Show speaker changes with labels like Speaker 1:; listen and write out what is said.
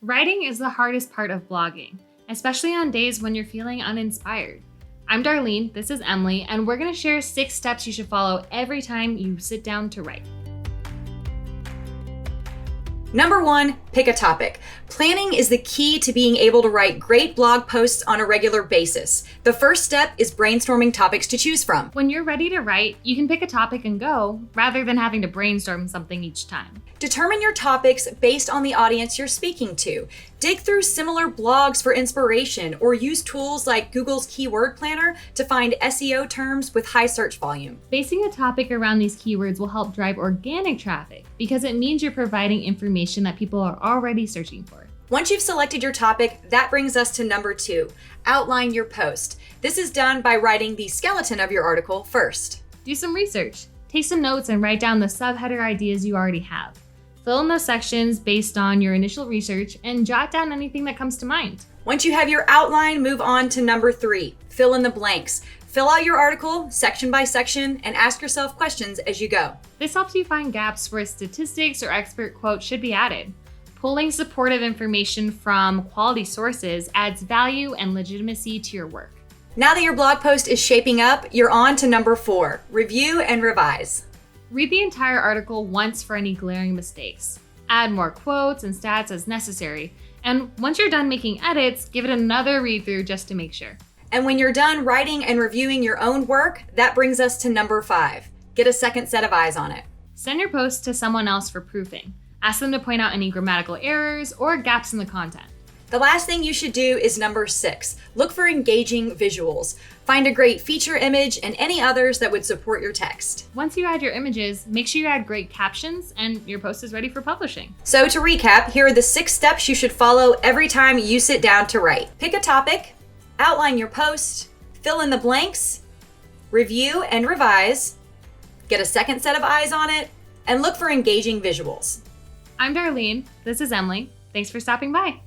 Speaker 1: Writing is the hardest part of blogging, especially on days when you're feeling uninspired. I'm Darlene, this is Emily, and we're going to share 6 steps you should follow every time you sit down to write.
Speaker 2: Number 1, pick a topic. Planning is the key to being able to write great blog posts on a regular basis. The first step is brainstorming topics to choose from.
Speaker 1: When you're ready to write, you can pick a topic and go, rather than having to brainstorm something each time.
Speaker 2: Determine your topics based on the audience you're speaking to. Dig through similar blogs for inspiration or use tools like Google's Keyword Planner to find SEO terms with high search volume.
Speaker 1: Basing a topic around these keywords will help drive organic traffic because it means you're providing information that people are already searching for.
Speaker 2: Once you've selected your topic, that brings us to number 2, outline your post. This is done by writing the skeleton of your article first.
Speaker 1: Do some research. Take some notes and write down the subheader ideas you already have. Fill in those sections based on your initial research and jot down anything that comes to mind.
Speaker 2: Once you have your outline, move on to number 3, fill in the blanks. Fill out your article section by section and ask yourself questions as you go.
Speaker 1: This helps you find gaps where statistics or expert quotes should be added. Pulling supportive information from quality sources adds value and legitimacy to your work.
Speaker 2: Now that your blog post is shaping up, you're on to number 4, review and revise.
Speaker 1: Read the entire article once for any glaring mistakes. Add more quotes and stats as necessary. And once you're done making edits, give it another read through just to make sure.
Speaker 2: And when you're done writing and reviewing your own work, that brings us to number 5, get a second set of eyes on it.
Speaker 1: Send your post to someone else for proofing. Ask them to point out any grammatical errors or gaps in the content.
Speaker 2: The last thing you should do is number 6, look for engaging visuals. Find a great feature image and any others that would support your text.
Speaker 1: Once you add your images, make sure you add great captions and your post is ready for publishing.
Speaker 2: So to recap, here are the 6 steps you should follow every time you sit down to write. Pick a topic, outline your post, fill in the blanks, review and revise, get a second set of eyes on it, and look for engaging visuals.
Speaker 1: I'm Darlene, this is Emily. Thanks for stopping by.